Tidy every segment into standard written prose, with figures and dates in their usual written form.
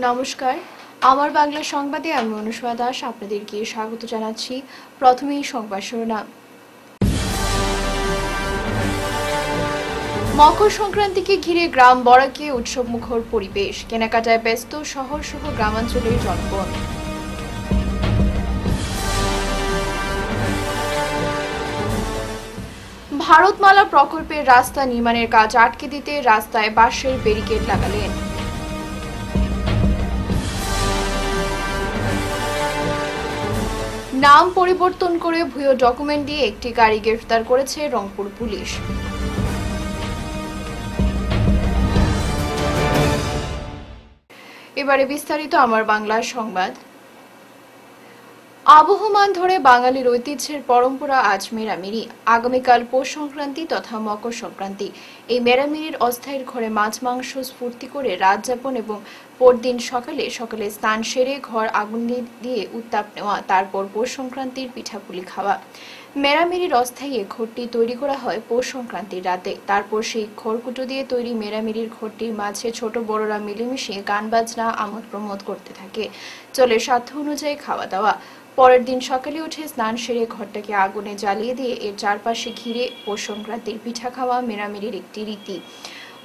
নমস্কার, আমার বাংলা সংবাদে আমি অনুষ্কা দাস আপনাদেরকে স্বাগত জানাচ্ছি। প্রথমেই সংবাদ শিরোনাম। মকর সংক্রান্তিকে ঘিরে গ্রাম বরাকে উৎসবমুখর পরিবেশ, কেনাকাটায় ব্যস্ত শহর সহ গ্রামাঞ্চলের জনগণ। ভারতমালা প্রকল্পের রাস্তা নির্মাণের কাজ আটকে দিতে রাস্তায় বাঁশের ব্যারিকেড লাগালেন। নাম পরিবর্তন করে ভুয়ো ডকুমেন্ট দিয়ে একটি গাড়ি গ্রেফতার করেছে রংপুর পুলিশ। এবারে বিস্তারিত আমার বাংলা সংবাদ। আবহমান ধরে বাঙালির ঐতিহ্যের পরম্পরা আজ মেরামেরি। আগামীকাল পৌষ সংক্রান্তি তথা মকর সংক্রান্তি। এই মেরামেরির অস্থায়ীর ঘরে মাছ মাংস স্ফূর্তি করে রাত যাপন এবং পরদিন সকালে সকালে স্নান সেরে ঘর আগুন দিয়ে উত্তাপ নেওয়া, তারপর পৌষ সংক্রান্তির পিঠাপুলি খাওয়া। মেরামেরির অস্থায়ী ঘরটি তৈরি করা হয় পৌষ সংক্রান্তির রাতে। তারপর সেই খড়কুটো দিয়ে তৈরি মেরামেরির ঘরটির মাঝে ছোট বড়রা মিলেমিশে গান বাজনা আমোদ প্রমোদ করতে থাকে। চলে সাধ্য অনুযায়ী খাওয়া দাওয়া। পরের দিন সকালে উঠে স্নান সেরে ঘরটাকে আগুনে জ্বালিয়ে দিয়ে এর চারপাশে ঘিরে পৌষ সংক্রান্তির পিঠা খাওয়া মেরামেরির একটি রীতি।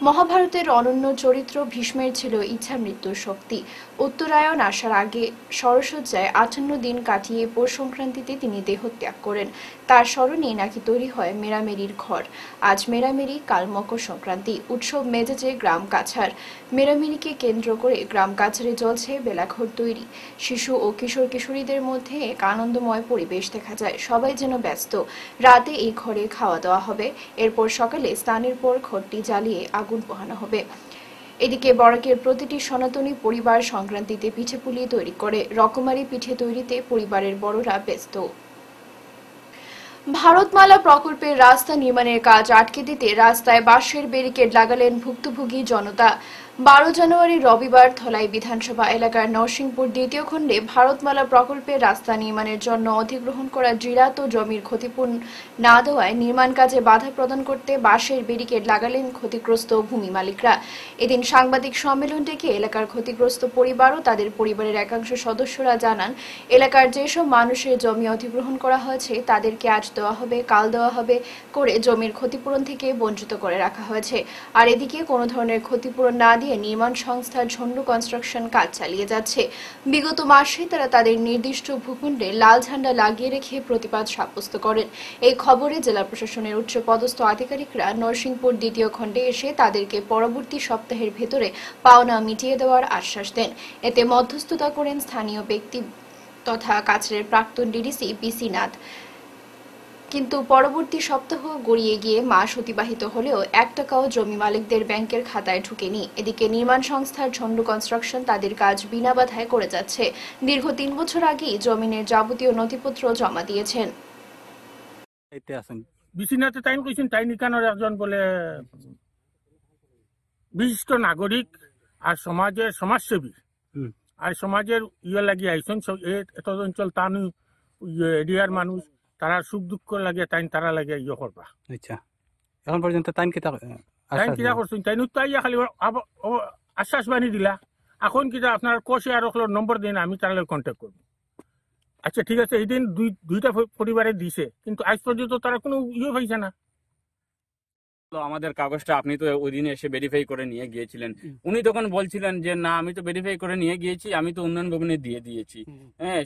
মহাভারতের অনন্য চরিত্র ভীষ্মের ছিল ইচ্ছা মৃত্যুর শক্তি। উত্তরায়ণ আসার আগে সরসজ্জায় 58 দিন কাটিয়ে পৌষ সংক্রান্তিতে তিনি দেহত্যাগ করেন। তার স্মরণে নাকি তৈরি হয় মেরামেরির ঘর। আজ মেরামেরি, কাল মকর সংক্রান্তি। উৎসব মেজাজে গ্রাম কাছাড়। মেরামেরিকে কেন্দ্র করে গ্রাম কাছাড়ে চলছে বেলাঘর তৈরি। শিশু ও কিশোর কিশোরীদের মধ্যে এক আনন্দময় পরিবেশ দেখা যায়। সবাই যেন ব্যস্ত। রাতে এই ঘরে খাওয়া দাওয়া হবে। এরপর সকালে স্নানের পর ঘরটি জ্বালিয়ে আগুন পোহানো হবে। এদিকে বরাকের প্রতিটি সনাতনী পরিবার সংক্রান্তিতে পিঠেপুলি তৈরি করে। রকমারি পিঠে তৈরিতে পরিবারের বড়রা ব্যস্ত। ভারতমালা প্রকল্পের রাস্তা নির্মাণের কাজ আটকে দিতে রাস্তায় বাঁশের ব্যারিকেড লাগালেন ভুক্তভোগী জনতা। 12 জানুয়ারি রবিবার ধলাই বিধানসভা এলাকার নরসিংপুর দ্বিতীয় খণ্ডে ভারতমালা প্রকল্পের রাস্তা নির্মাণের জন্য অধিগ্রহণ করা জিরাত ও জমির ক্ষতিপূরণ না দেওয়ায় নির্মাণ কাজে বাধা প্রদান করতে বাঁশের ব্যারিকেড লাগালেন ক্ষতিগ্রস্ত ভূমি মালিকরা। এদিন সাংবাদিক সম্মেলন ডেকে এলাকার ক্ষতিগ্রস্ত পরিবার ও তাদের পরিবারের একাংশ সদস্যরা জানান, এলাকার যেসব মানুষের জমি অধিগ্রহণ করা হয়েছে তাদেরকে আজ দেওয়া হবে, কাল দেওয়া হবে করে জমির ক্ষতিপূরণ থেকে বঞ্চিত করে রাখা হয়েছে। আর এদিকে কোনো ধরনের ক্ষতিপূরণ না দিয়ে নির্মাণ সংস্থা ঝন্ডু কনস্ট্রাকশন কাজ চালিয়ে যাচ্ছে। বিগত মাসে তারা তাদের নির্দিষ্ট ভূখণ্ডে লাল ঝান্ডা লাগিয়ে রেখে প্রতিবাদ সাব্যস্ত করেন। এই খবরে জেলা প্রশাসনের উচ্চ পদস্থ আধিকারিকরা নরসিংপুর দ্বিতীয় খণ্ডে এসে তাদেরকে পরবর্তী সপ্তাহের ভেতরে পাওনা মিটিয়ে দেওয়ার আশ্বাস দেন। এতে মধ্যস্থতা করেন স্থানীয় ব্যক্তি তথা কাছাড়ের প্রাক্তন ডিডিসি পিসি নাথ। কিন্তু পরবর্তী সপ্তাহ গড়িয়ে গিয়ে মাস অতিবাহিত হলেও 1 টাকাও জমি মালিকদের ব্যাংকের খাতায় ঢুকেনি। এদিকে নির্মাণ সংস্থার ঝন্ডু কনস্ট্রাকশন তাদের কাজ বিনা বাধায় করে যাচ্ছে। দীর্ঘ 3 বছর আগেই জমিনের যাবতীয় নথিপত্র জমা দিয়েছেন। বিশ্বনাথে তাই কইছেন, তাই নিকানোর একজন বলে বিশিষ্ট নাগরিক আর সমাজের সমাজসেবী আর সমাজের লাগি আইসন। এত অঞ্চল তানু এরিয়ার মানুষ, তারা সুখ দুঃখ লাগে তাই তারা লাগে করবা। আচ্ছা, এখন পর্যন্ত টাইম কিতা করছেন? তাই তাইয়া খালি আশ্বাস বাণী দিলা। এখন কিটা আপনার কোষে আর নম্বর দিন, আমি তারা কন্ট্যাক্ট করবো। আচ্ছা ঠিক আছে, এই দিন দুইটা পরিবারে দিছে, কিন্তু আজ পর্যন্ত তারা কোনো পাইছে না। আমাদের কাগজটা আপনি তো ওই দিনে এসে ভেরিফাই করে নিয়ে গিয়েছিলেন। উনি তখন বলছিলেন যে না, আমি তো ভেরিফাই করে নিয়ে গিয়েছি, আমি তো উন্নয়ন ভবনে দিয়ে দিয়েছি। হ্যাঁ,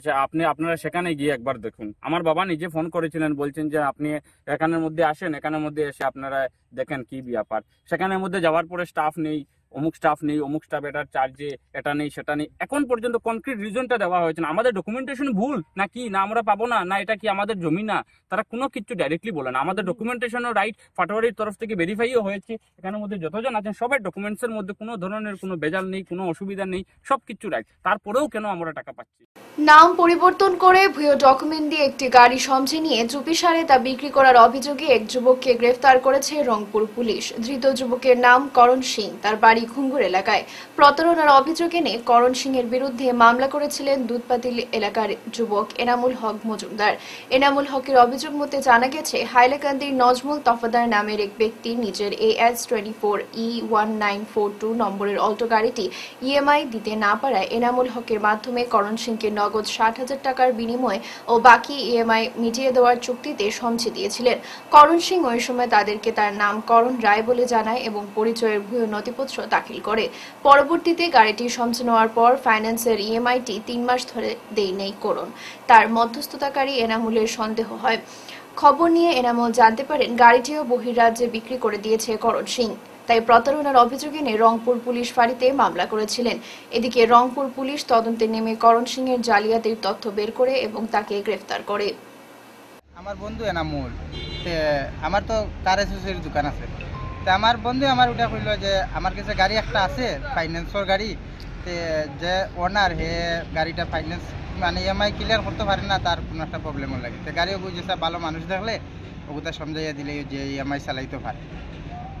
আপনারা সেখানে গিয়ে একবার দেখুন। আমার বাবা নিজে ফোন করেছিলেন, বলছেন যে আপনি এখানের মধ্যে আসেন, এখানের মধ্যে এসে আপনারা দেখেন কি ব্যাপার। সেখানের মধ্যে যাওয়ার পরে স্টাফ নেই, অমুক স্টাফ নেই, অমুক স্টাফ এটার চার্জে, এটা নেই সেটা নেই। এখন পর্যন্ত কনক্রিট রিজনটা দেওয়া হয়েছে না। আমাদের ডকুমেন্টেশন ভুল না কি, না আমরা পাবো না, না এটা কি আমাদের জমি না, তারা কোনো কিছু ডাইরেক্টলি বলে না। আমাদের ডকুমেন্টেশনও রাইট, পাটোয়ারির তরফ থেকে ভেরিফাইও হয়েছে। এখানের মধ্যে যতজন আছেন সবাই ডকুমেন্টসের মধ্যে কোনো ধরনের কোনো ভেজাল নেই, কোনো অসুবিধা নেই, সবকিছু রাইট। তারপরেও কেন আমরা টাকা পাচ্ছি? নাম পরিবর্তন করে ভুয়ো ডকুমেন্ট দিয়ে একটি গাড়ি সমঝে নিয়ে চুপিসারে তা বিক্রি করার অভিযোগে এক যুবককে গ্রেফতার করেছে রংপুর পুলিশ। ধৃত যুবকের নাম করণ সিং। তার বাড়ি বাড়ি ঘুঙ্গুর এলাকায়। প্রতারণার অভিযোগ এনে করণ সিংয়ের বিরুদ্ধে মামলা করেছিলেন দুধপাতিল এলাকার যুবক এনামুল হক মজুমদার। এনামুল হকের অভিযোগ মতে জানা গেছে, হাইলাকান্দির নজমুল তফাদার নামের এক ব্যক্তি নিজের AS24E1942 নম্বরের অল্টো গাড়িটি EMI দিতে না পারায় এনামুল হকের মাধ্যমে করণ সিংকে নগদ 60,000 টাকার বিনিময়ে ও বাকি EMI মিটিয়ে দেওয়ার চুক্তিতে সমঝে দিয়েছিলেন। করণ সিং ওই সময় তাদেরকে তার নাম করণ রায় বলে জানায় এবং পরিচয়ের ভুয়ো নথিপত্র দাখিল করে। পরবর্তীতে গাড়িটি সমঝে নেওয়ার পর ফাইন্যান্সের EMI-টি 3 মাস ধরে দেয় নেই করণ। তার মধ্যস্থতাকারী এনামুলের সন্দেহ হয়। খবর নিয়ে এনামুল জানতে পারেন গাড়িটিও বহির্রাজ্যে বিক্রি করে দিয়েছে করণ সিং। তাই প্রতারণার অভিযোগ এনে রংপুর পুলিশ ফাঁড়িতে মামলা করেছিলেন। এদিকে রংপুর পুলিশ তদন্তে নেমে করণ সিংয়ের জালিয়াতির তথ্য বের করে এবং তাকে গ্রেফতার করে। আমার বন্ধু এনামুল, আমার তো কার এসোসিয়ের দোকান আছে, তো আমার বন্ধু আমার ওটা কইল যে আমার কাছে গাড়ি একটা আছে ফাইন্যান্সর গাড়ি, যে ওনার হে গাড়িটা ফাইন্যান্স মানে EMI ক্লিয়ার করতে পারে না, তার কোনো একটা প্রবলেমও লাগে। তো গাড়িও বুঝেছে ভালো মানুষ দেখলে ওগুলো সমঝাইয়া দিলে যে EMI চালাইতে পারে।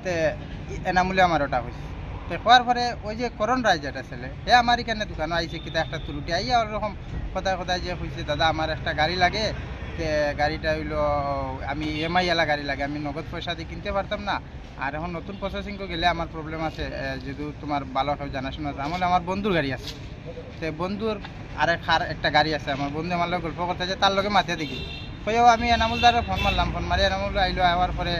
তো এনামুলে আমার ওটা হয়েছে। তো হওয়ার পরে ওই যে করণ রায় যেটা ছেলে, হে আমার এখানে দোকানে আইসে কিতা একটা ত্রুটি আইয়া ওরকম কোথায় কোথায় যে হয়েছে, দাদা আমার একটা গাড়ি লাগে, তে গাড়িটা হইলো আমি EMI এলা গাড়ি লাগে, আমি নগদ পয়সা দিয়ে কিনতে পারতাম না, আর এখন নতুন প্রসেসিং গেলে আমার প্রবলেম আছে, যেহেতু তোমার ভালো কেউ জানাশোনা আছে। আমার বন্ধুর গাড়ি আছে, তো বন্ধুর একটা গাড়ি আছে, আমার বন্ধু আমার লোক গল্প করতে যে তার লগে মাথা দেখি হয়েও আমি এনামুলদারে ফোন মারলাম, ফোন মারি এনামুল আইলো। আওয়ার পরে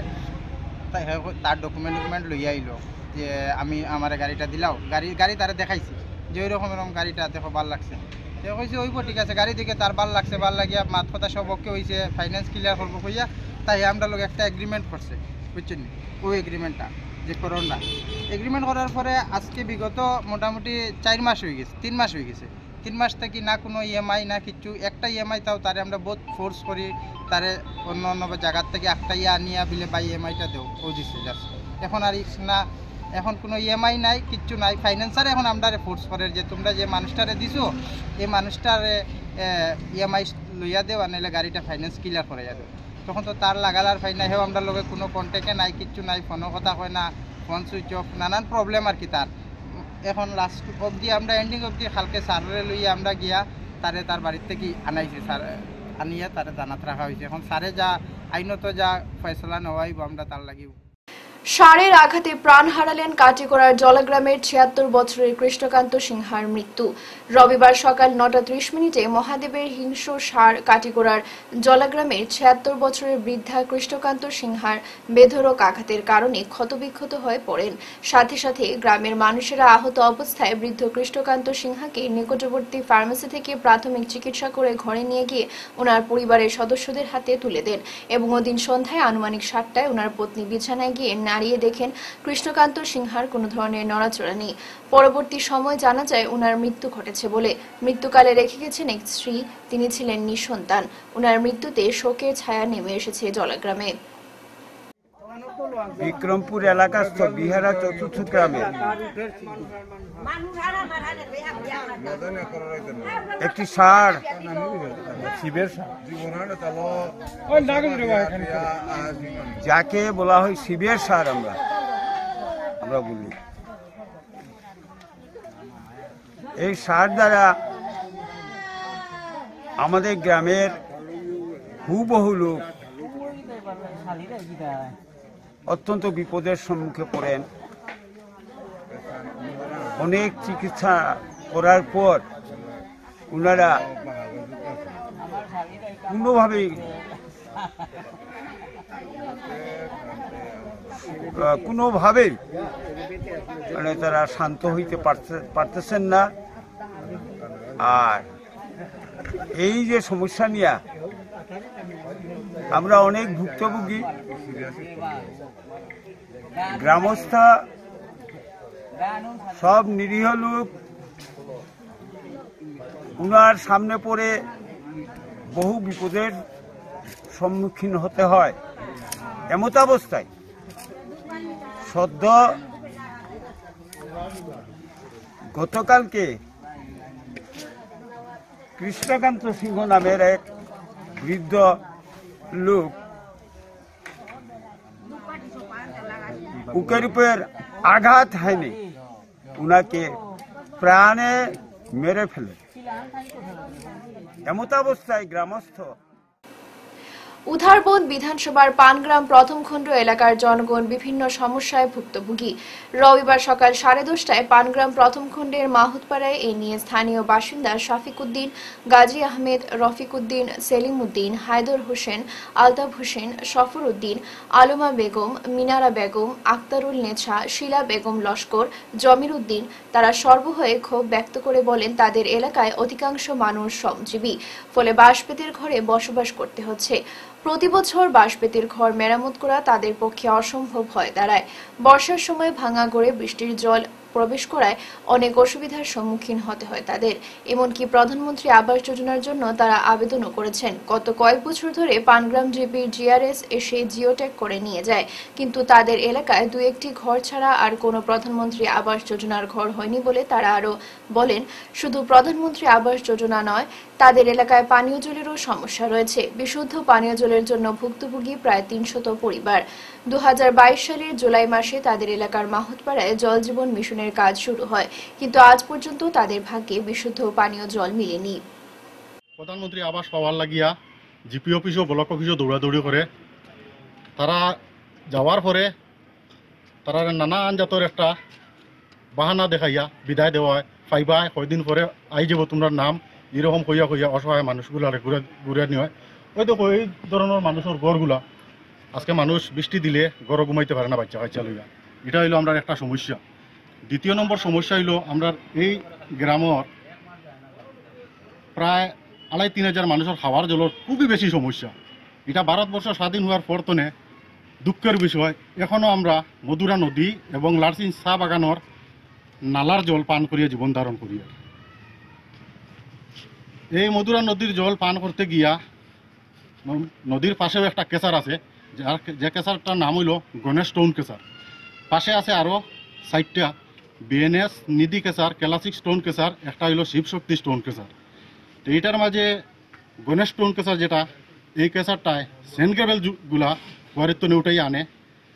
তার ডকুমেন্ট লইয়া আইলো যে আমি আমার গাড়িটা দিলাও, গাড়ি তারা দেখাইছি যে ওই রকম এরকম গাড়িটা দেখো ভাল লাগছে। তো কইছে ওইব ঠিক আছে, গাড়ি দিকে তার ভাল লাগছে, ভাল লাগিয়া মাত কথা সব ওকে হয়েছে, ফাইন্যান্স ক্লিয়ার করবো কইয়া তাই আমরা লোক একটা এগ্রিমেন্ট করছে, বুঝছেন? ওই এগ্রিমেন্টটা যে করোন না, এগ্রিমেন্ট করার পরে আজকে বিগত মোটামুটি 4 মাস হয়ে গেছে, 3 মাস হয়ে গেছে। 3 মাস থেকে না কোনো EMI না কিছু, একটা EMI তাও তারে আমরা বহুত ফোর্স করি, তারে অন্য অন্য জায়গার থেকে একটা আনিয়া বিলে বা EMI-টা দেও, ও দিচ্ছে জাস্ট। এখন আর না, এখন কোনো EMI নাই, কিচ্ছু নাই। ফাইন্যান্সার এখন আমরা ফোর্স করে যে তোমরা যে মানুষটারে দিছো এই মানুষটারে EMI লইয়া দেও, আর নাহলে গাড়িটা ফাইন্যান্স ক্লিয়ার করে দেও। তখন তো তার লাগালার ফাইন নাই, হেও আমরা লোকে কোনো কন্ট্যাক্টে নাই, কিচ্ছু নাই, ফোনও কথা হয় না, ফোন সুইচ অফ, নানান প্রবলেম আর কি তার। এখন লাস্ট অবধি আমরা এন্ডিং অবধি কালকে স্যারে লইয়া আমরা গিয়া তার বাড়ির থেকে আনাইছি, স্যার আনিয়া তারে জানাত রাখা হয়েছে। এখন স্যারে যা আইনত যা ফয়সলা নেওয়াইব আমরা তার লাগি। ষাঁড়ের আঘাতে প্রাণ হারালেন কাটিগড়ার জলাগ্রামের 76 বছরের কৃষ্ণকান্ত সিংহার মৃত্যু। রবিবার সকাল 9:30 মহাদেবের হিংস্র ষাঁড় কাটিগড়ার জলাগ্রামের 76 বছরের বৃদ্ধা কৃষ্ণকান্ত সিংহার বেধড়ক আঘাতের কারণে ক্ষতবিক্ষত হয়ে পড়েন। সাথে সাথে গ্রামের মানুষেরা আহত অবস্থায় বৃদ্ধ কৃষ্ণকান্ত সিংহাকে নিকটবর্তী ফার্মেসি থেকে প্রাথমিক চিকিৎসা করে ঘরে নিয়ে গিয়ে ওনার পরিবারের সদস্যদের হাতে তুলে দেন এবং ওদিন সন্ধ্যায় আনুমানিক 7টায় ওনার পত্নী বিছানায় গিয়ে নাড়িয়ে দেখেন কৃষ্ণকান্ত সিংহার কোনো ধরনের নড়াচড়া নেই। পরবর্তী সময় জানা যায় ওনার মৃত্যু ঘটেছে বলে। মৃত্যুকালে রেখে গেছেন এক স্ত্রী, তিনি ছিলেন নিঃসন্তান। ওনার মৃত্যুতে শোকের ছায়া নেমে এসেছে জলাগ্রামে। বিক্রমপুর এলাকাস্থ বিহারা চতুর্থ গ্রামে একটি ষাঁড়, যাকে বলা হয় শিবের ষাঁড় আমরা বলি, এই ষাঁড় দ্বারা আমাদের গ্রামের হুবহু লোক অত্যন্ত বিপদের সম্মুখে পড়েন। অনেক চিকিৎসা করার পর ওনারা কোনোভাবেই মানে তারা শান্ত হইতে পারতেছেন না। আর এই যে সমস্যা নিয়ে আমরা অনেক ভুক্তভোগী, গ্রামস্থ সব নিরীহ লোক উনার সামনে পড়ে বহু বিপদের সম্মুখীন হতে হয়। এমত অবস্থায় সদ্য গতকালকে কৃষ্ণকান্ত সিংহ নামের এক বৃদ্ধ লোক বুকের উপর আঘাত হয়নি, উনাকে প্রাণে মেরে ফেলে। এমতাবস্থায় গ্রামস্থ উধারবন্দ বিধানসভার পানগ্রাম প্রথম খণ্ড এলাকার জনগণ বিভিন্ন সমস্যায় ভুক্তভোগী। রবিবার সকাল 10:30টায় পানগ্রাম প্রথম খণ্ডের মাহুতপাড়ায় এ নিয়ে স্থানীয় বাসিন্দা শফিক উদ্দিন, গাজী আহমেদ, রফিক উদ্দিন, সেলিম উদ্দিন, হায়দর হোসেন, আলতাফ হোসেন, সফর উদ্দিন, আলমা বেগম, মিনারা বেগম, আক্তারুল নেছা, শিলা বেগম লস্কর, জমির উদ্দিন তারা সর্বহয়ে ক্ষোভ ব্যক্ত করে বলেন তাদের এলাকায় অধিকাংশ মানুষ শ্রমজীবী, ফলে বাঁশবেতের ঘরে বসবাস করতে হচ্ছে। প্রতি বছর বাঁশবেতের ঘর মেরামত করা তাদের পক্ষে অসম্ভব হয়ে দাঁড়ায়। বর্ষার সময় ভাঙা গড়ে বৃষ্টির জল প্রবেশ করায় অনেক অসুবিধার সম্মুখীন হতে হয় তাদের। এমনকি প্রধানমন্ত্রী আবাস যোজনার জন্য তারা আবেদনও করেছেন। গত কয়েক বছর ধরে পানগ্রাম জিপির জিআরএস এসে জিওট্যাগ করে নিয়ে যায়, কিন্তু তাদের এলাকায় 2-1টি ঘর ছাড়া আর কোনো প্রধানমন্ত্রী আবাস যোজনার ঘর হয়নি বলে তারা আরও বলেন। শুধু প্রধানমন্ত্রী আবাস যোজনা নয়, তাদের এলাকায় পানীয় জলেরও সমস্যা রয়েছে। বিশুদ্ধ পানীয় জলের জন্য ভুক্তভোগী প্রায় 300 পরিবার। 2022 সালের জুলাই মাসে তাদের এলাকার মাহুতপাড়ায় জল জীবন মিশনের কাজ শুরু হয়, কিন্তু আজ পর্যন্ত তাদের ভাগ্যে বিশুদ্ধ পানীয় জল মিলেনি। প্রধানমন্ত্রী আবাস পাওয়ার লাগিয়া জিপি অফিস ও ব্লক অফিসও দৌড়াদৌড়ি করে। তারা যাওয়ার পরে তারা নানান জাতর একটা বাহানা দেখাইয়া বিদায় দেওয়া হয়, পাইবা কয়দিন পরে আই যাব তোমরা নাম, এরকম কইয়া কইয়া অসহায় মানুষগুলারে ঘুরে নিয়ে হয়। হয়তো ওই ধরনের মানুষের গড়গুলা আজকে মানুষ বৃষ্টি দিলে গড় ঘুমাইতে পারে না বাচ্চা কাচ্চা লইয়া। এটা হইলো আমরা একটা সমস্যা। দ্বিতীয় নম্বর সমস্যা হইল আমরা এই গ্রামের প্রায় 2,500 মানুষের খাওয়ার জলের খুবই বেশি সমস্যা। এটা ভারতবর্ষ স্বাধীন হওয়ার পরতনে দুঃখের বিষয় এখনও আমরা মধুরা নদী এবং লারসিং চা বাগানের নালার জল পান করিয়া জীবন ধারণ করি। এই মধুরা নদীর জল পান করতে গিয়া নদীর পাশেও একটা কেসার আছে, যে কেসারটার নাম হইল গণেশ স্টোন কেসার। পাশে আছে আরও 4টা বিএনএস নিধি কেসার, ক্লাসিক স্টোন কেসার, একটা হইল শিবশক্তি স্টোন কেসার। তো এইটার মাঝে গণেশ স্টোন কেসার যেটা, এই কেসারটায় সেন্ট গ্রেভেলগুলা ঘরের তো উঠাই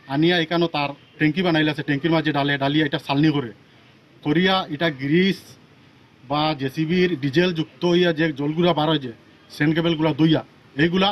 আনিয়া এখানে তার ট্যাঙ্কি বানাইলে আছে, ট্যাঙ্কির মাঝে ডালিয়া এটা চালনি করিয়া এটা গ্রিস বা জেসিবির ডিজেল যুক্ত হইয়া যে জলগুলা বার হয় যে সেন্ট গ্রেভেলগুলা দইয়া এইগুলা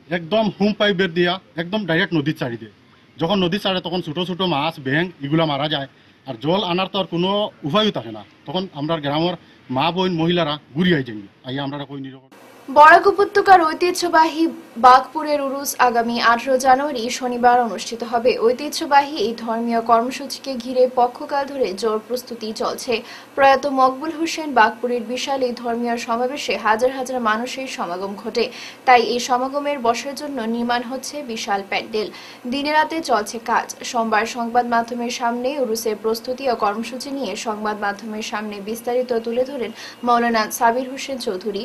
একদম হোম পাইপের দিয়া একদম ডাইরেক্ট নদীর ছাড়ি দেয়। যখন নদী ছাড়ে তখন ছোটো ছোটো মাছ ব্যাং এগুলা মারা যায়, আর জল আনার তো আর কোনো উপায়ও থাকে না। তখন আমরা গ্রামের মা বোন মহিলারা ঘুরিয়াই যাই আইয়া আমরা কই নিরকম। বরাক উপত্যকার ঐতিহ্যবাহী বাঘপুরের উরুস আগামী 18 জানুয়ারি শনিবার অনুষ্ঠিত হবে। ঐতিহ্যবাহী এই ধর্মীয় কর্মসূচিকে ঘিরে পক্ষকাল ধরে জোর প্রস্তুতি চলছে। প্রয়াত মকবুল হোসেন বাঘপুরের বিশাল এই ধর্মীয় সমাবেশে হাজার হাজার মানুষের সমাগম ঘটে। তাই এই সমাগমের বসার জন্য নির্মাণ হচ্ছে বিশাল প্যান্ডেল। দিনে রাতে চলছে কাজ। সোমবার সংবাদ মাধ্যমের সামনে উরুসের প্রস্তুতি ও কর্মসূচি নিয়ে সংবাদ মাধ্যমের সামনে বিস্তারিত তুলে ধরেন মাওলানা সাবির হোসেন চৌধুরী।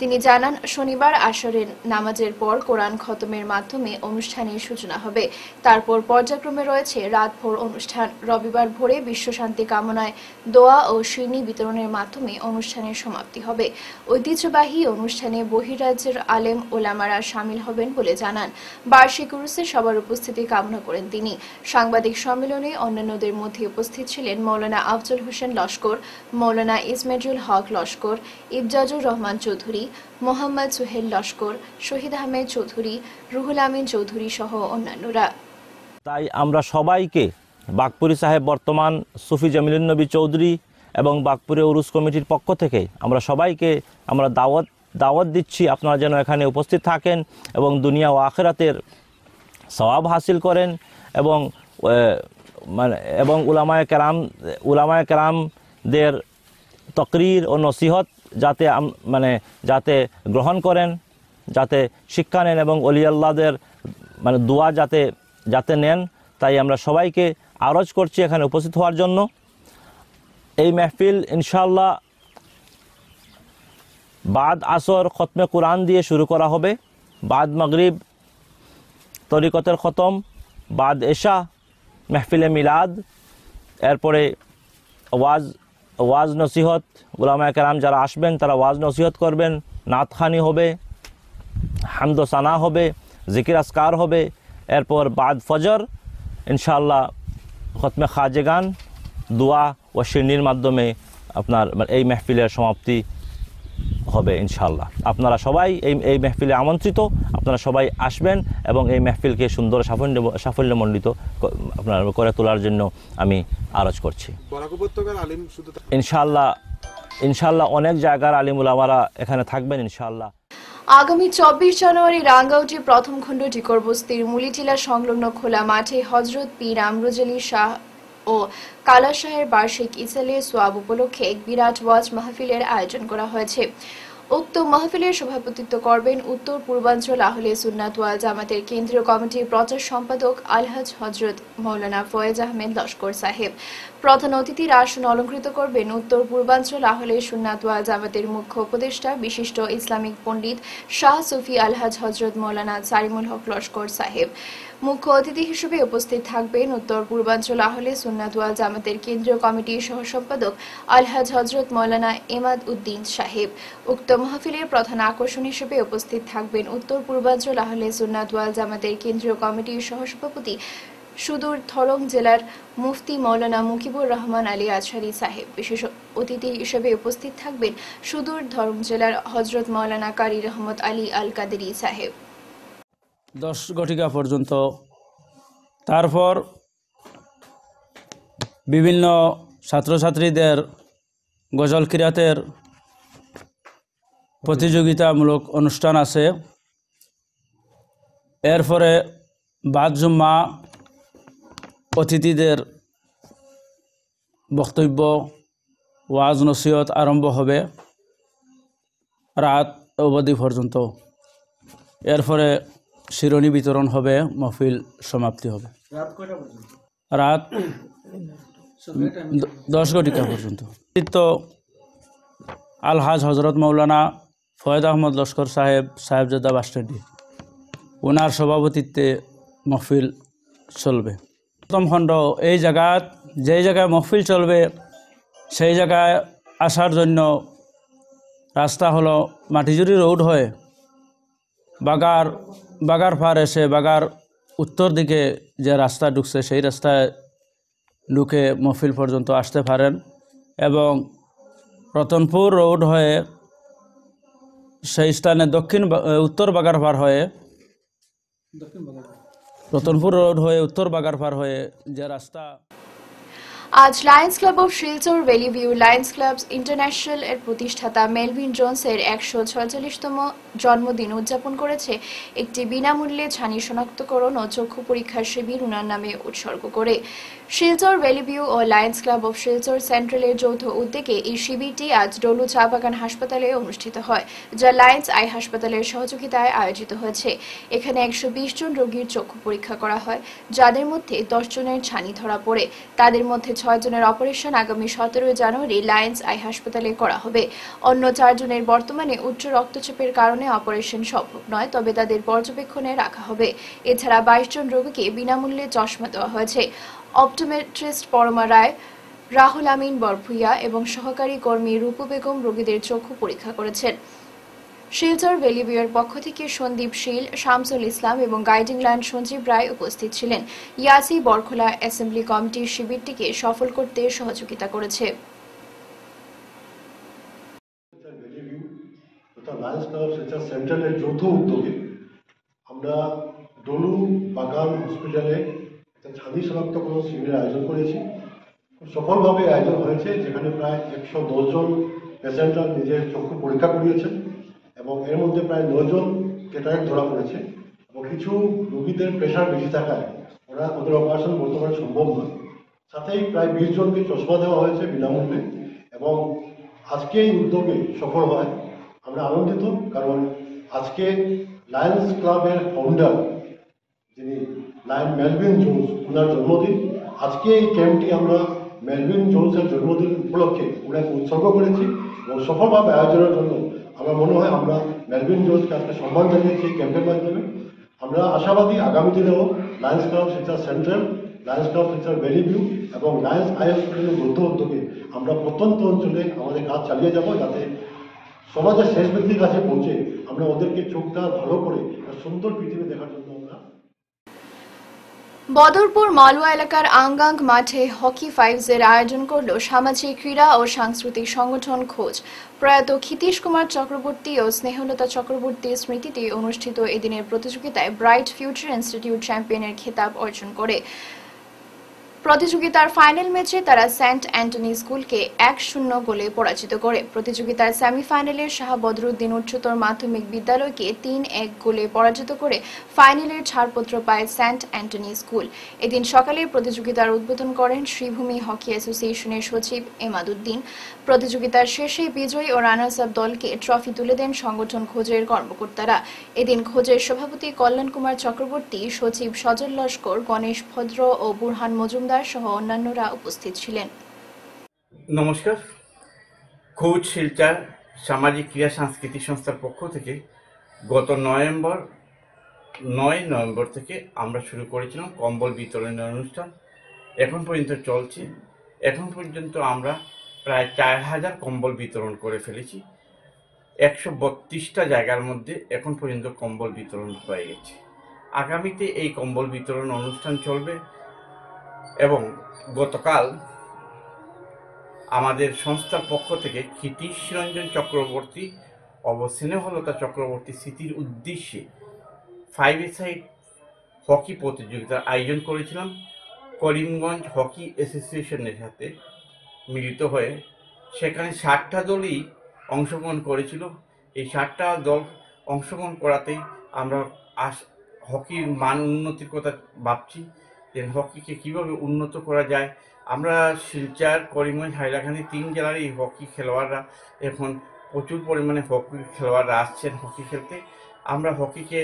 তিনি জানান, শনিবার আসরের নামাজের পর কোরআন খতমের মাধ্যমে অনুষ্ঠানের সূচনা হবে। তারপর পর্যায়ক্রমে রয়েছে রাতভর অনুষ্ঠান। রবিবার ভোরে বিশ্ব শান্তি কামনায় দোয়া ও শিরনি বিতরণের মাধ্যমে অনুষ্ঠানের সমাপ্তি হবে। ঐতিহ্যবাহী অনুষ্ঠানে বহির্রাজ্যের আলেম ওলামারা শামিল হবেন বলে জানান। বার্ষিক উরুসে সবার উপস্থিতি কামনা করেন তিনি। সাংবাদিক সম্মেলনে অন্যান্যদের মধ্যে উপস্থিত ছিলেন মৌলানা আফজল হোসেন লস্কর, মৌলানা ইসমাইল হক লস্কর, ইবজাজুর রহমান চৌধুরী, মোহাম্মদ সুহেল লস্কর, শহীদ আহমেদ চৌধুরী, রুহুল আমিন চৌধুরী সহ অন্যান্যরা। তাই আমরা সবাইকে বাঘপুরী সাহেব বর্তমান সুফি জামিলুন নবী চৌধুরী এবং বাঘপুরে উরুস কমিটির পক্ষ থেকে আমরা সবাইকে দাওয়াত দিচ্ছি, আপনারা যেন এখানে উপস্থিত থাকেন এবং দুনিয়া ও আখিরাতের সওয়াব হাসিল করেন এবং উলামায়ে কেরামদের তকরির ও নসিহত যাতে গ্রহণ করেন, যাতে শিক্ষা নেন এবং ওলি আল্লাহদের দোয়া যাতে নেন। তাই আমরা সবাইকে আরজ করছি এখানে উপস্থিত হওয়ার জন্য। এই মেহফিল ইনশাআল্লাহ বাদ আসর খতমে কুরআন দিয়ে শুরু করা হবে, বাদ মাগরিব তরিকতের খতম, বাদ এশা মেহফিলে মিলাদ, এরপরে ওয়াজ নসিহত, উলামায়ে কেরাম যারা আসবেন তারা ওয়াজ নসিহত করবেন, নাতখানি হবে, হামদ ও সানা হবে, জিকির আসকার হবে। এরপর বাদ ফজর ইনশাআল্লাহ খতমে খাজেগান, দোয়া ও শিরনির মাধ্যমে আপনার এই মেহফিলের সমাপ্তি হবে ইনশাআল্লাহ। আপনারা সবাই এই মেহফিলে আমন্ত্রিত, আপনারা সবাই আসবেন এবং এই মেহফিলকে সুন্দর সাফল্যমণ্ডিত আপনার করে তোলার জন্য আমি আরজ করছি। ইনশাআল্লাহ অনেক জায়গার আলিম উলামারা এখানে থাকবেন ইনশাআল্লাহ। আগামী 24 জানুয়ারি রাঙ্গাউটি প্রথম খণ্ড টিকর বস্তির মুলিটিলা সংলগ্ন খোলা মাঠে হজরত পীর আমরুজ আলী শাহ ও কালাশাহের বার্ষিক ইসালে সোয়াব উপলক্ষে এক বিরাট ওয়াজ মাহফিলের আয়োজন করা হয়েছে। উক্ত মাহফিলের সভাপতিত্ব করবেন উত্তর পূর্বাঞ্চল আহলে সুন্নাত ওয়াল জামাতের কেন্দ্রীয় কমিটির প্রচার সম্পাদক আলহাজ হজরত মৌলানা ফয়েজ আহমেদ লস্কর সাহেব। প্রধান অতিথির আসন অলঙ্কৃত করবেন উত্তর পূর্বাঞ্চল আহলে সুন্নাত ওয়াল জামাতের মুখ্য উপদেষ্টা বিশিষ্ট ইসলামিক পণ্ডিত শাহ সুফি আলহাজ হজরত মৌলানা সারিমুল হক লস্কর সাহেব। মুখ্য অতিথি হিসেবে উপস্থিত থাকবেন উত্তর পূর্বাঞ্চল আহলে সুন্নাত ওয়াল জামাতের কেন্দ্রীয় কমিটির সহ সম্পাদক আলহাজ হজরত মৌলানা এমাদ উদ্দিন সাহেব। উক্ত মাহফিলের প্রধান আকর্ষণ হিসেবে উপস্থিত থাকবেন উত্তর পূর্বাঞ্চল আহলে সুন্নাত ওয়াল জামাতের কেন্দ্রীয় কমিটির সহসভাপতি সুদূর থরং জেলার মুফতি মৌলানা মুকিবুর রহমান আলী আজহারি সাহেব। বিশেষ অতিথি হিসেবে উপস্থিত থাকবেন সুদূর থরং জেলার হজরত মৌলানা কারি রহমত আলী আল কাদেরি সাহেব। 10 ঘটিকা পর্যন্ত, তারপর বিভিন্ন ছাত্রছাত্রীদের গজল কিরাতের প্রতিযোগিতামূলক অনুষ্ঠান আছে। এরপরে বাদ জুম্মা অতিথিদের বক্তব্য, ওয়াজ নসিহত আরম্ভ হবে রাত অবধি পর্যন্ত। এরপরে শিরোনি বিতরণ হবে, মাহফিল সমাপ্তি হবে রাত 10 ঘটিকা পর্যন্ত। আলহাজ হজরত মৌলানা ফয়েদ আহমদ লস্কর সাহেবজাদা বাসস্ট্যান্ডে, ওনার সভাপতিত্বে মাহফিল চলবে। প্রথম খণ্ড এই যেই জায়গায় মাহফিল চলবে সেই জায়গায় আসার জন্য রাস্তা হলো মাটিজুরি রোড হয়ে বাগার পার এসে বাগার উত্তর দিকে যে রাস্তা ঢুকছে সেই রাস্তায় ঢুকে মাহফিল পর্যন্ত আসতে পারেন, এবং রতনপুর রোড হয়ে সেই স্থানে উত্তর বাগার পার হয়ে রতনপুর রোড হয়ে উত্তর বাগার পার হয়ে যে রাস্তা। আজ Lions Club of Silchar Valley view Lions clubs international এর প্রতিষ্ঠাতা মেলভিন জোনসের 146তম জন্মদিন উদযাপন করেছে একটি বিনামূল্যে ছানি শনাক্তকরণ ও চক্ষু পরীক্ষার শিবির উনার নামে উৎসর্গ করে। শিলচর ভ্যালি ভিউ ও লায়ন্স ক্লাব অফ শিলচর সেন্ট্রালের যৌথ উদ্যোগে এই শিবিরটি আজ ডলু চা বাগান হাসপাতালে অনুষ্ঠিত হয়, যা লায়ন্স আই হাসপাতালের সহযোগিতায় আয়োজিত হয়েছে। এখানে 120 জন রোগীর চক্ষু পরীক্ষা করা হয়, যাদের মধ্যে 10 জনের ছানি ধরা পড়ে। তাদের মধ্যে 6 জনের অপারেশন আগামী 17 জানুয়ারি লায়ন্স আই হাসপাতালে করা হবে। অন্য 4 জনের বর্তমানে উচ্চ রক্তচাপের কারণে অপারেশন সম্ভব নয়, তবে তাদের পর্যবেক্ষণে রাখা হবে। এছাড়া 22 জন রোগীকে বিনামূল্যে চশমা দেওয়া হয়েছে। অপটোমেট্রিস্ট পরমা রায়, রাহুল আমিন বরভুইয়া এবং সহকারী কর্মী রূপু বেগম রোগীদের চক্ষু পরীক্ষা করেছেন। শিলচর ভ্যালি ভিউয়ের পক্ষ থেকে সন্দীপ শীল, শামসুল ইসলাম এবং গাইডিং ল্যান্ড সঞ্জীব রায় উপস্থিত ছিলেন। ইয়াসি বরখোলা অ্যাসেম্বলি কমিটির শিবিরটিকে সফল করতে সহযোগিতা করেছে। লায়ন্স ক্লাব শিলচর সেন্ট্রালের যৌথ উদ্যোগে আমরা ডলু বাগান হসপিটালে একটা ছানি শনাক্তকরণ শিবিরের আয়োজন করেছি। খুব সফলভাবে আয়োজন হয়েছে, যেখানে প্রায় 110 জন পেশেন্টরা নিজের চক্ষু পরীক্ষা করিয়েছেন এবং এর মধ্যে প্রায় 9 জন ক্যাটারাক্ট ধরা পড়েছে এবং কিছু রোগীদের প্রেশার বেশি থাকায় ওদের অপারেশন বর্তমানে সম্ভব নয়। সাথেই প্রায় 20 জনকে চশমা দেওয়া হয়েছে বিনামূল্যে, এবং আজকে এই উদ্যোগে সফল হয় আমরা আনন্দিত, কারণ আজকে লায়ন্স ক্লাবের ফাউন্ডার যিনি মেলভিন জোন্স, ওনার জন্মদিন। আজকে এই ক্যাম্পটি আমরা মেলভিন জোন্সের জন্মদিন উপলক্ষে ওনাকে উৎসর্গ করেছি এবং সফলভাবে আয়োজনের জন্য আমার মনে হয় আমরা মেলভিন জোন্সকে আজকে সম্মান জানিয়েছি এই ক্যাম্পের মাধ্যমে। আমরা আশাবাদী আগামী দিনেও Lions club Silchar central, Lions club Silchar Valley view এবং লায়ন্স আই হসপিটালের যৌথ উদ্যোগে আমরা প্রত্যন্ত অঞ্চলে আমাদের কাজ চালিয়ে যাব, যাতে সমাজের শেষ ব্যক্তির কাছে পৌঁছে আমরা ওদেরকে চোখটা ভালো করে সুন্দর পৃথিবী দেখার জন্য আমরা। বদরপুর মালুয়া এলাকার আঙ্গাং মাঠে হকি ফাইভসের আয়োজন করল সামাজিক ক্রীড়া ও সাংস্কৃতিক সংগঠন খোঁজ। প্রয়াত ক্ষিতীশ কুমার চক্রবর্তী ও স্নেহলতা চক্রবর্তীর স্মৃতিতে অনুষ্ঠিত এদিনের প্রতিযোগিতায় ব্রাইট ফিউচার ইনস্টিটিউট চ্যাম্পিয়নের খেতাব অর্জন করে। প্রতিযোগিতার ফাইনাল ম্যাচে তারা সেন্ট অ্যান্টনি স্কুলকে 1-0 গোলে পরাজিত করে। প্রতিযোগিতার সেমিফাইনালে শাহ বদরুদ্দিন উচ্চতর মাধ্যমিক বিদ্যালয়কে 3-1 গোলে পরাজিত করে ফাইনালের ছাড়পত্র পায় সেন্ট অ্যান্টনি স্কুল। এদিন সকালে প্রতিযোগিতার উদ্বোধন করেন শ্রীভূমি হকি অ্যাসোসিয়েশনের সচিব এমাদুদ্দিন। প্রতিযোগিতার শেষে বিজয়ী ও রানার্স আপ দলকে ট্রফি তুলে দেন সংগঠন খোঁজের কর্মকর্তারা। এদিন খোঁজের সভাপতি কল্যাণ কুমার চক্রবর্তী, সচিব সজল লস্কর, গণেশ ভদ্র ও বুরহান মজুমদার সহ অন্যান্যরা উপস্থিত ছিলেন। নমস্কার। খোঁজ শিলচর সামাজিক ক্রিয়া সাংস্কৃতিক সংস্থার পক্ষ থেকে গত 9 নভেম্বর থেকে আমরা শুরু করেছিলাম কম্বল বিতরণের অনুষ্ঠান। এখন পর্যন্ত চলছে। এখন পর্যন্ত আমরা প্রায় 4000 কম্বল বিতরণ করে ফেলেছি। 132টা জায়গার মধ্যে এখন পর্যন্ত কম্বল বিতরণ হয়ে গেছে। আগামীতে এই কম্বল বিতরণ অনুষ্ঠান চলবে এবং গতকাল আমাদের সংস্থার পক্ষ থেকে ক্ষিতীশ রঞ্জন চক্রবর্তী ও স্নেহলতা চক্রবর্তী স্মৃতির উদ্দেশ্যে 5-a-সাইড হকি প্রতিযোগিতার আয়োজন করেছিলাম করিমগঞ্জ হকি অ্যাসোসিয়েশনের সাথে মিলিত হয়ে। সেখানে 60টা দলই অংশগ্রহণ করেছিল। এই 60টা দল অংশগ্রহণ করাতেই আমরা হকির মান উন্নতির কথা ভাবছি যে হকিকে কীভাবে উন্নত করা যায়। আমরা শিলচর, করিমগঞ্জ, হাইলাকান্দি 3 জেলার এই হকি খেলোয়াড়রা এখন প্রচুর পরিমাণে হকি খেলোয়াড়রা আসছেন হকি খেলতে। আমরা হকিকে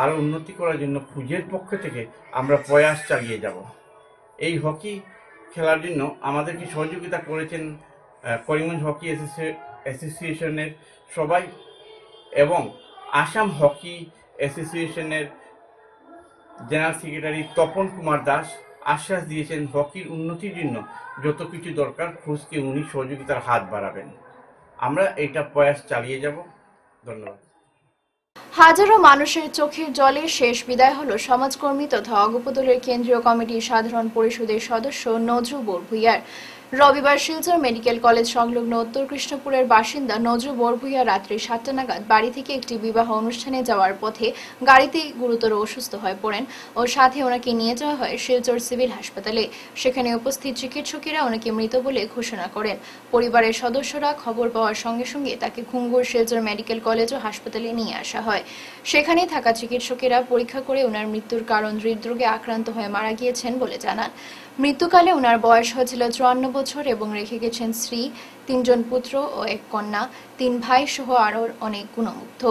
আরও উন্নতি করার জন্য খুঁজের পক্ষ থেকে আমরা প্রয়াস চালিয়ে যাব। এই হকি খেলার জন্য আমাদেরকে সহযোগিতা করেছেন করিমগঞ্জ হকি অ্যাসোসিয়েশনের সবাই এবং আসাম হকি অ্যাসোসিয়েশনের জেনারেল সেক্রেটারি তপন কুমার দাস আশ্বাস দিয়েছেন হকির উন্নতির জন্য যত কিছু দরকার খোঁজকে উনি সহযোগিতার হাত বাড়াবেন। আমরা এটা প্রয়াস চালিয়ে যাব। ধন্যবাদ। হাজারো মানুষের চোখের জলে শেষ বিদায় হলো সমাজকর্মী তথা অগপদলের কেন্দ্রীয় কমিটির সাধারণ পরিষদের সদস্য নজরু বরভূইয়ার। রবিবার শিলচর মেডিকেল কলেজ সংলগ্ন উত্তর কৃষ্ণপুরের বাসিন্দা নজরু বরভূইয়া রাত্রি 7টা নাগাদ বাড়ি থেকে একটি বিবাহ অনুষ্ঠানে যাওয়ার পথে গাড়িতে গুরুতর অসুস্থ হয়ে পড়েন ও সাথে ওনাকে নিয়ে যাওয়া হয় শিলচর সিভিল হাসপাতালে। সেখানে উপস্থিত চিকিৎসকেরা ওনাকে মৃত বলে ঘোষণা করেন। পরিবারের সদস্যরা খবর পাওয়ার সঙ্গে সঙ্গে তাকে ঘুঙ্গুর শিলচর মেডিকেল কলেজ ও হাসপাতালে নিয়ে আসা হয়। সেখানে থাকা চিকিৎসকেরা পরীক্ষা করে ওনার মৃত্যুর কারণ হৃদরোগে আক্রান্ত হয়ে মারা গিয়েছেন বলে জানান। মৃত্যুকালে ওনার বয়স হয়েছিল 54 বছর এবং রেখে গেছেন স্ত্রী, 3 জন পুত্র ও 1 কন্যা, 3 ভাই সহ আরও অনেক গুণমুগ্ধ।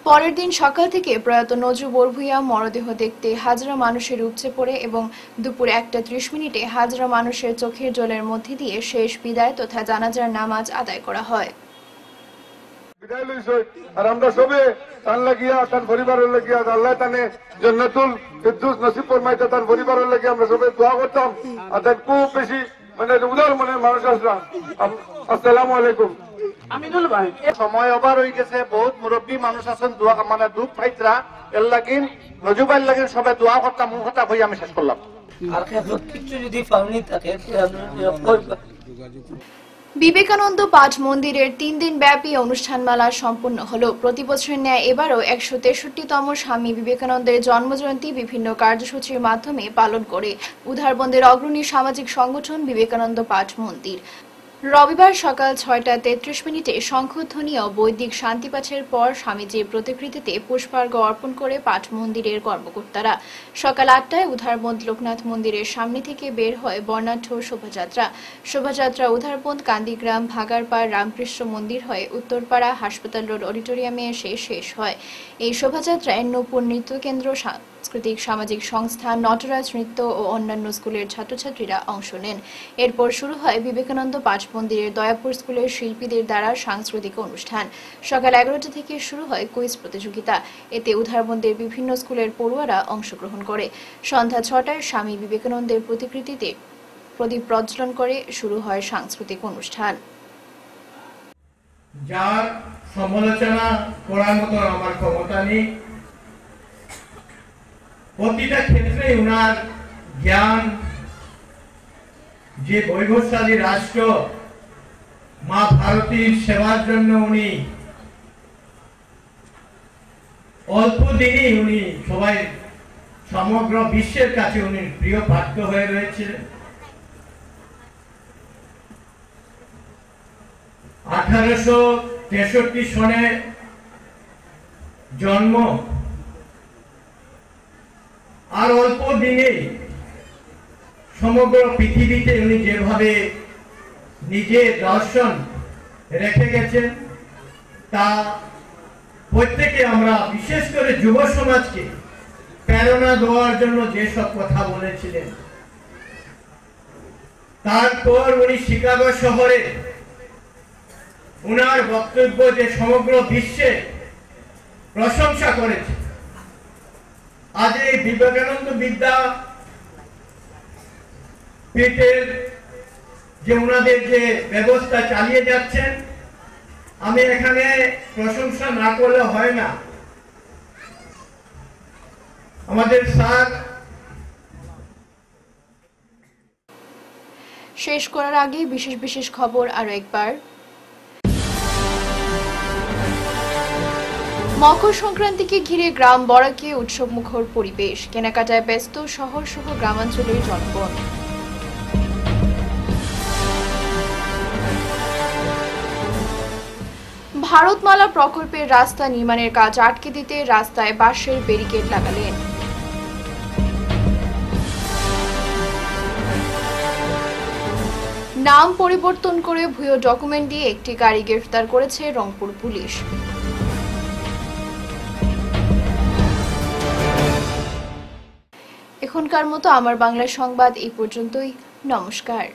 পরের দিন সকাল থেকে প্রয়াত নজরু বরভূইয়া মরদেহ দেখতে হাজারো মানুষের উপচে পড়ে এবং দুপুর 1:30 হাজারো মানুষের চোখের জলের মধ্যে দিয়ে শেষ বিদায় তথা জানাজার নামাজ আদায় করা হয়। বিদায় লইছে আর আমরা সবে তান লাগিয়া তার পরিবারের লাগিয়া আল্লাহ তানে জান্নাতুল ফিরদৌস নসিব ফরমাইতে তার পরিবারের লাগিয়া আমরা সবে দোয়া করতাম। আর তার খুব বেশি মানে উদার মনের মানুষ আসলাম। আসসালামু আলাইকুম। আমিনুল ভাই সময় ওভার হয়ে গেছে, বহুত মুরব্বী মানুষ আছেন দোয়া মানে দুঃখ পাইতরা এর লাগিন নজুবাইল লাগিন সবাই দোয়া করতাম। মুখ কথা হয়ে আমি শেষ করলাম। আর কিছু যদি ফাউনি থাকে বিবেকানন্দ পাঠ মন্দিরের 3 দিন ব্যাপী অনুষ্ঠানমালা সম্পন্ন হলো। প্রতি বছরের ন্যায় এবারও 163তম স্বামী বিবেকানন্দের জন্মজয়ন্তী বিভিন্ন কার্যসূচির মাধ্যমে পালন করে উধারবন্দের অগ্রণী সামাজিক সংগঠন বিবেকানন্দ পাঠ মন্দির। রবিবার সকাল 6:33 শঙ্খধ্বনি ও বৈদিক শান্তিপাঠের পর স্বামীজির প্রতিকৃতিতে পুষ্পার্ঘ্য অর্পণ করে পাঠ মন্দিরের কর্মকর্তারা। সকাল 8টায় উধারবন্দ লোকনাথ মন্দিরের সামনে থেকে বের হয় বর্ণাঢ্য শোভাযাত্রা। শোভাযাত্রা উধারবন্দ কান্দিগ্রাম ভাগারপাড় রামকৃষ্ণ মন্দির হয়ে উত্তরপাড়া হাসপাতাল রোড অডিটোরিয়ামে এসে শেষ হয়। এই শোভাযাত্রায় নূপুর নৃত্য কেন্দ্র, সাংস্কৃতিক সামাজিক সংস্থা, নটরাজ নৃত্য ও অন্যান্য স্কুলের ছাত্রছাত্রীরা অংশ নেন। এরপর শুরু হয় বিবেকানন্দ পাঠ মন্দিরের দয়াপুর স্কুলের শিল্পীদের দ্বারা সাংস্কৃতিক অনুষ্ঠান। সকাল 11টা থেকে শুরু হয় কুইজ প্রতিযোগিতা। এতে উধারবন্দের বিভিন্ন স্কুলের পড়ুয়ারা অংশগ্রহণ করে। সন্ধ্যা 6টায় স্বামী বিবেকানন্দের প্রতিকৃতিতে প্রদীপ প্রজ্বলন করে শুরু হয় সাংস্কৃতিক অনুষ্ঠান। যার সমালোচনা করার মতো আমার ক্ষমতা নেই, প্রতিটা ক্ষেত্রে উনার জ্ঞান, যে বৈভবশালী রাষ্ট্র মা ভারতীর সেবার জন্য উনি অল্প দিনই উনি সবাই সমগ্র বিশ্বের কাছে উনি প্রিয় পাত্র হয়ে রয়েছিলেন। 1863 সনে জন্ম, আর অল্প দিনে সমগ্র পৃথিবীতে উনি যেভাবে নিজের দর্শন রেখে গেছেন তা প্রত্যেকে আমরা, বিশেষ করে যুব সমাজকে প্রেরণা দেওয়ার জন্য যেসব কথা বলেছিলেন। তারপর উনি শিকাগো শহরে উনার বক্তব্য যে সমগ্র বিশ্বে প্রশংসা করেছে। আজ এই বিবেকানন্দ বিদ্যাপীঠের যে উনাদের যে ব্যবস্থা চালিয়ে যাচ্ছেন, আমি এখানে প্রশংসা না করলে হয় না। আমাদের স্যার শেষ করার আগে বিশেষ বিশেষ খবর আরো একবার। মকর সংক্রান্তিকে ঘিরে গ্রাম বরাকে উৎসবমুখর পরিবেশ, কেনাকাটায় ব্যস্ত শহর সহ গ্রামাঞ্চলের জনগণ। ভারতমালা প্রকল্পের রাস্তা নির্মাণের কাজ আটকে দিতে রাস্তায় বাঁশের ব্যারিকেড লাগালেন। নাম পরিবর্তন করে ভুয়ো ডকুমেন্ট দিয়ে একটি গাড়ি গ্রেফতার করেছে রংপুর পুলিশ। এখনকার মতো আমার বাংলা সংবাদ এই পর্যন্তই। নমস্কার।